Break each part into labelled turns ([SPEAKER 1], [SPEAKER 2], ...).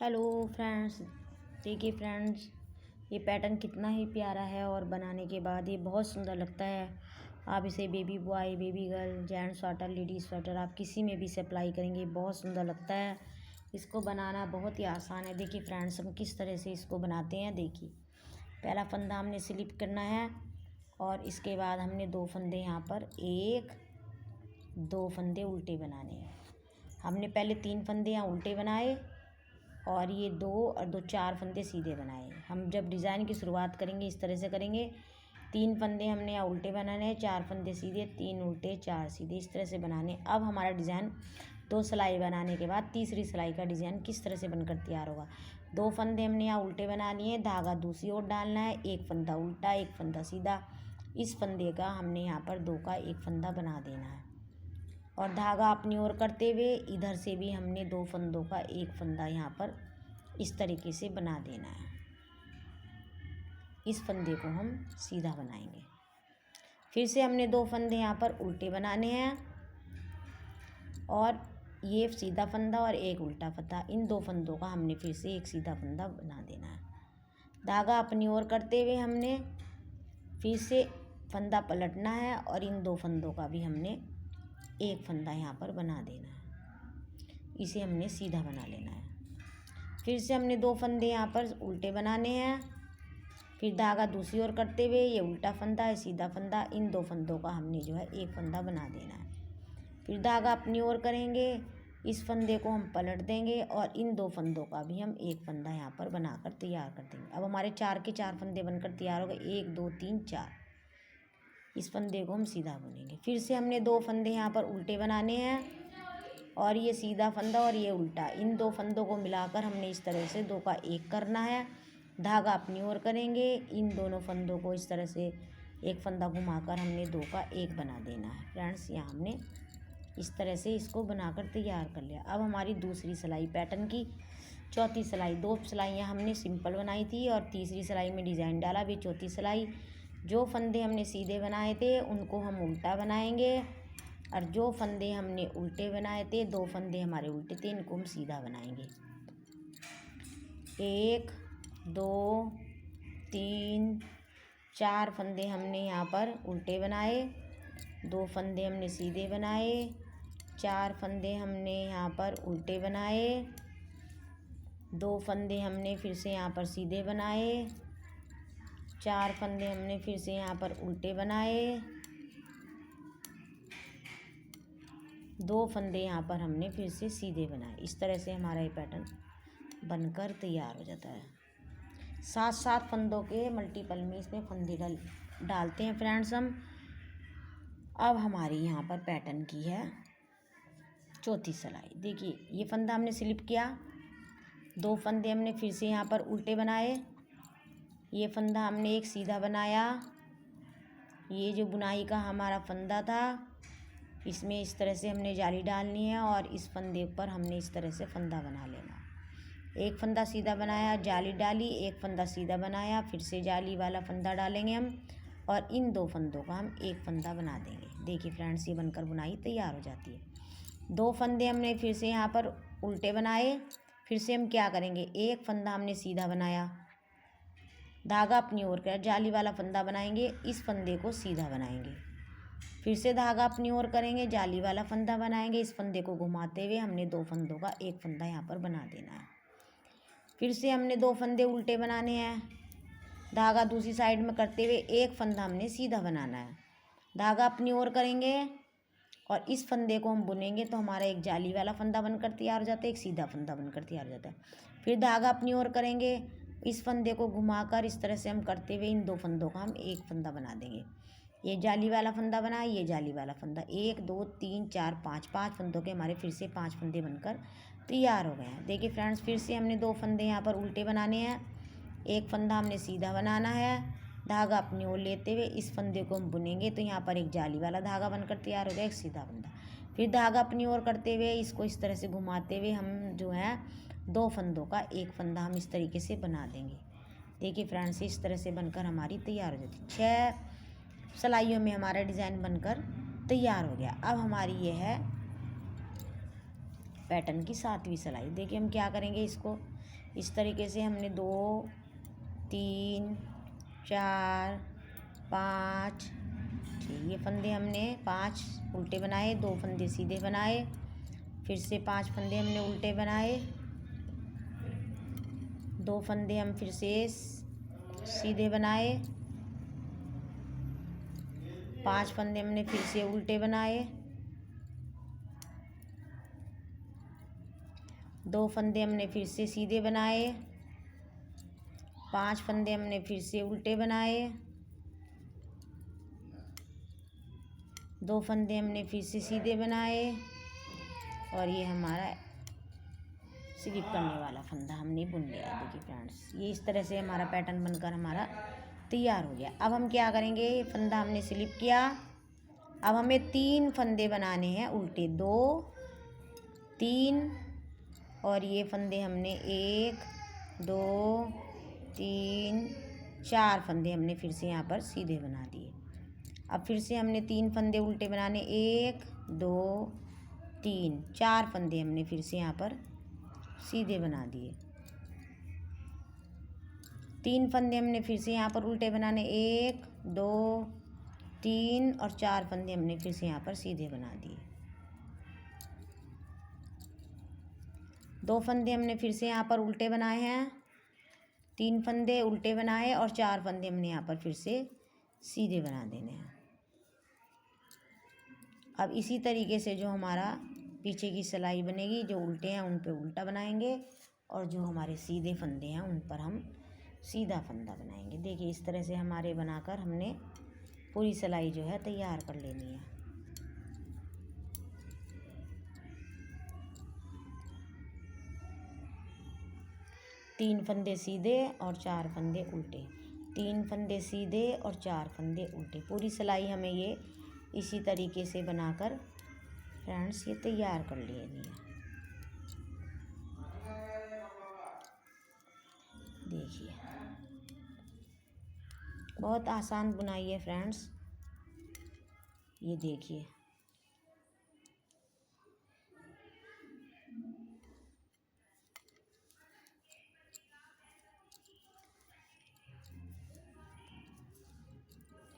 [SPEAKER 1] Hello friends, देखिए friends, ये pattern कितना ही प्यारा है और बनाने के बाद ये बहुत सुंदर लगता है। आप इसे baby boy, baby girl, gents sweater, ladies sweater आप किसी में भी से अप्लाई करेंगे, बहुत सुंदर लगता है। इसको बनाना बहुत ही आसान है। देखिए फ्रेंड्स, हम किस तरह से इसको बनाते हैं। देखिए, पहला फंदा हमने स्लिप करना है और इसके बाद हमने दो फंदे यहाँ पर दो फंदे उल्टे बनाने हैं। हमने पहले 3 फंदे यहाँ उल्टे बनाए और ये 2 और 2 4 फंदे सीधे बनाए। हम जब डिज़ाइन की शुरुआत करेंगे इस तरह से करेंगे। 3 फंदे हमने यहाँ उल्टे बनाने हैं, 4 फंदे सीधे, 3 उल्टे 4 सीधे, इस तरह से बनाने। अब हमारा डिज़ाइन 2 सिलाई बनाने के बाद तीसरी सिलाई का डिज़ाइन किस तरह से बनकर तैयार होगा। 2 फंदे हमने यहाँ उल्टे बना लिए, धागा दूसरी ओर डालना है, एक फंदा उल्टा, एक फंदा सीधा। इस फंदे का हमने यहाँ पर 2 का एक फंदा बना देना है और धागा अपनी ओर करते हुए इधर से भी हमने 2 फंदों का एक फंदा यहाँ पर इस तरीके से बना देना है। इस फंदे को हम सीधा बनाएंगे। फिर से हमने 2 फंदे यहाँ पर उल्टे बनाने हैं और ये सीधा फंदा और एक उल्टा फंदा, इन 2 फंदों का हमने फिर से एक सीधा फंदा बना देना है। धागा अपनी ओर करते हुए हमने फिर से फंदा पलटना है और इन 2 फंदों का भी हमने एक फंदा यहाँ पर बना देना है। इसे हमने सीधा बना लेना है। फिर से हमने 2 फंदे यहाँ पर उल्टे बनाने हैं, फिर धागा दूसरी ओर करते हुए ये उल्टा फंदा है, सीधा फंदा, इन 2 फंदों का हमने जो है एक फंदा बना देना है। फिर धागा अपनी ओर करेंगे, इस फंदे को हम पलट देंगे और इन 2 फंदों का भी हम एक फंदा यहाँ पर बनाकर तैयार कर देंगे। अब हमारे 4 के 4 फंदे बनकर तैयार हो गए, 1 2 3 4। इस फंदे को हम सीधा बुनेंगे। फिर से हमने 2 फंदे यहाँ पर उल्टे बनाने हैं और ये सीधा फंदा और ये उल्टा, इन 2 फंदों को मिलाकर हमने इस तरह से 2 का एक करना है। धागा अपनी ओर करेंगे, इन दोनों फंदों को इस तरह से एक फंदा घुमाकर हमने 2 का एक बना देना है। फ्रेंड्स, यहाँ हमने इस तरह से इसको बनाकर तैयार कर लिया। अब हमारी दूसरी सिलाई पैटर्न की चौथी सिलाई, 2 सिलाइयाँ हमने सिंपल बनाई थी और तीसरी सिलाई में डिज़ाइन डाला। भी चौथी सिलाई, जो फंदे हमने सीधे बनाए थे उनको हम उल्टा बनाएंगे और जो फंदे हमने उल्टे बनाए थे, 2 फंदे हमारे उल्टे थे, इनको हम सीधा बनाएंगे। 1 2 3 4 फंदे हमने यहाँ पर उल्टे बनाए, 2 फंदे हमने सीधे बनाए, 4 फंदे हमने यहाँ पर उल्टे बनाए, 2 फंदे हमने फिर से यहाँ पर सीधे बनाए, 4 फंदे हमने फिर से यहाँ पर उल्टे बनाए, 2 फंदे यहाँ पर हमने फिर से सीधे बनाए। इस तरह से हमारा ये पैटर्न बनकर तैयार हो जाता है। 7 फंदों के मल्टीपल में इसमें फंदे डालते हैं फ्रेंड्स हम। अब हमारी यहाँ पर पैटर्न की है चौथी सिलाई। देखिए, ये फंदा हमने स्लिप किया, 2 फंदे हमने फिर से यहाँ पर उल्टे बनाए, ये फंदा हमने एक सीधा बनाया। ये जो बुनाई का हमारा फंदा था, इसमें इस तरह से हमने जाली डालनी है और इस फंदे पर हमने इस तरह से फंदा बना लेना। एक फंदा सीधा बनाया, जाली डाली, एक फंदा सीधा बनाया, फिर से जाली वाला फंदा डालेंगे हम और इन 2 फंदों का हम एक फंदा बना देंगे। देखिए फ्रेंड्स, ये बनकर बुनाई तैयार हो जाती है। 2 फंदे हमने फिर से यहाँ पर उल्टे बनाए, फिर से हम क्या करेंगे, एक फंदा हमने सीधा बनाया, धागा अपनी ओर कर जाली वाला फंदा बनाएंगे, इस फंदे को सीधा बनाएंगे, फिर से धागा अपनी ओर करेंगे, जाली वाला फंदा बनाएंगे, इस फंदे को घुमाते हुए हमने 2 फंदों का एक फंदा यहाँ पर बना देना है। फिर से हमने 2 फंदे उल्टे बनाने हैं, धागा दूसरी साइड में करते हुए एक फंदा हमने सीधा बनाना है, धागा अपनी ओर करेंगे और इस फंदे को हम बुनेंगे तो हमारा एक जाली वाला फंदा बनकर तैयार हो जाता है, एक सीधा फंदा बनकर तैयार हो जाता है। फिर धागा अपनी ओर करेंगे, इस फंदे को घुमाकर इस तरह से हम करते हुए इन 2 फंदों का हम एक फंदा बना देंगे। ये जाली वाला फंदा बना, ये जाली वाला फंदा, 1 2 3 4 5 फंदों के हमारे फिर से 5 फंदे बनकर तैयार हो गए हैं। देखिए फ्रेंड्स, फिर से हमने 2 फंदे यहाँ पर उल्टे बनाने हैं, एक फंदा हमने सीधा बनाना है, धागा अपनी ओर लेते हुए इस फंदे को हम बुनेंगे तो यहाँ पर एक जाली वाला धागा बनकर तैयार हो गया, एक सीधा फंदा। फिर धागा अपनी ओर करते हुए इसको इस तरह से घुमाते हुए हम जो है 2 फंदों का एक फंदा हम इस तरीके से बना देंगे। देखिए फ्रेंड्स, इस तरह से बनकर हमारी तैयार हो जाती है। 6 सिलाइयों में हमारा डिज़ाइन बनकर तैयार हो गया। अब हमारी ये है पैटर्न की 7वीं सिलाई। देखिए हम क्या करेंगे, इसको इस तरीके से हमने 2 3 4 5 ये फंदे हमने 5 उल्टे बनाए, 2 फंदे सीधे बनाए, फिर से 5 फंदे हमने उल्टे बनाए, 2 फंदे हम फिर से सीधे बनाए, 5 फंदे हमने फिर से उल्टे बनाए, 2 फंदे हमने फिर से सीधे बनाए, 5 फंदे हमने फिर से उल्टे बनाए, 2 फंदे हमने फिर से सीधे बनाए, और ये हमारा स्लिप करने वाला फंदा हमने बुन लिया। देखिए फ्रेंड्स, ये इस तरह से हमारा पैटर्न बनकर हमारा तैयार हो गया। अब हम क्या करेंगे, फंदा हमने स्लिप किया, अब हमें 3 फंदे बनाने हैं उल्टे, 2 3, और ये फंदे हमने 1 2 3 4 फंदे हमने फिर से यहाँ पर सीधे बना दिए। अब फिर से हमने 3 फंदे उल्टे बनाने, 1 2 3 4 फंदे हमने फिर से यहाँ पर सीधे बना दिए। 3 फंदे हमने फिर से यहाँ पर उल्टे बनाने, 1 2 3, और 4 फंदे हमने फिर से यहाँ पर सीधे बना दिए। 2 फंदे हमने फिर से यहाँ पर उल्टे बनाए हैं, 3 फंदे उल्टे बनाए, और 4 फंदे हमने यहाँ पर फिर से सीधे बना देने हैं। अब इसी तरीके से जो हमारा पीछे की सिलाई बनेगी, जो उल्टे हैं उन पे उल्टा बनाएंगे, और जो हमारे सीधे फंदे हैं उन पर हम सीधा फंदा बनाएंगे। देखिए इस तरह से हमारे बनाकर हमने पूरी सिलाई जो है तैयार कर लेनी है। तीन फंदे सीधे और 4 फंदे उल्टे, 3 फंदे सीधे और 4 फंदे उल्टे। पूरी सिलाई हमें ये इसी तरीके से बनाकर फ्रेंड्स ये तैयार कर लेनी है। देखिए बहुत आसान बुनाई है फ्रेंड्स, ये देखिए।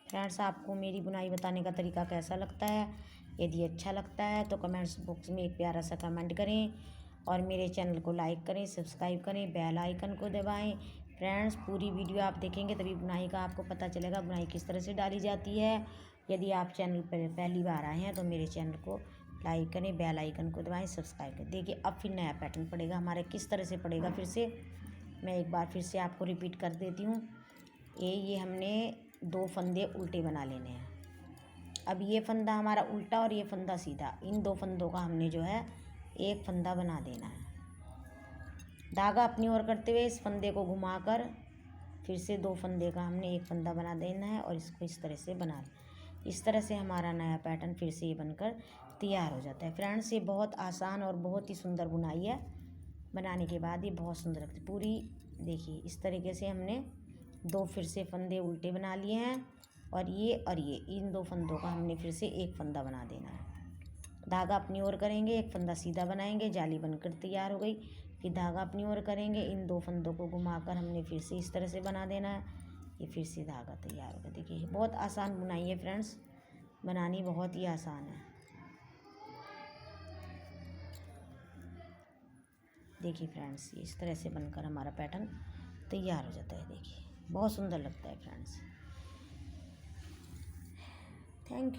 [SPEAKER 1] फ्रेंड्स आपको मेरी बुनाई बताने का तरीका कैसा लगता है? यदि अच्छा लगता है तो कमेंट्स बॉक्स में एक प्यारा सा कमेंट करें, और मेरे चैनल को लाइक करें, सब्सक्राइब करें, बेल आइकन को दबाएं। फ्रेंड्स पूरी वीडियो आप देखेंगे तभी बुनाई का आपको पता चलेगा, बुनाई किस तरह से डाली जाती है। यदि आप चैनल पर पहली बार आए हैं तो मेरे चैनल को लाइक करें, बेल आइकन को दबाएँ, सब्सक्राइब करें। देखिए अब फिर नया पैटर्न पड़ेगा हमारे, किस तरह से पड़ेगा फिर से मैं एक बार फिर से आपको रिपीट कर देती हूँ। ये हमने 2 फंदे उल्टे बना लेने हैं। अब ये फंदा हमारा उल्टा और ये फंदा सीधा, इन 2 फंदों का हमने जो है एक फंदा बना देना है। धागा अपनी ओर करते हुए इस फंदे को घुमाकर फिर से 2 फंदे का हमने एक फंदा बना देना है, और इसको इस तरह से बना लें। इस तरह से हमारा नया पैटर्न फिर से ये बनकर तैयार हो जाता है। फ्रेंड्स ये बहुत आसान और बहुत ही सुंदर बुनाई है, बनाने के बाद ये बहुत सुंदर लगती है पूरी। देखिए इस तरीके से हमने 2 फिर से फंदे उल्टे बना लिए हैं, और ये इन 2 फंदों का हमने फिर से एक फंदा बना देना है। धागा अपनी ओर करेंगे, एक फंदा सीधा बनाएंगे, जाली बनकर तैयार हो गई। फिर धागा अपनी ओर करेंगे, इन 2 फंदों को घुमाकर हमने फिर से इस तरह से बना देना है, ये फिर से धागा तैयार होगा। देखिए बहुत आसान बुनाई है फ्रेंड्स, बनानी बहुत ही आसान है। देखिए फ्रेंड्स इस तरह से बनकर हमारा पैटर्न तैयार हो जाता है। देखिए बहुत सुंदर लगता है फ्रेंड्स। Thank you.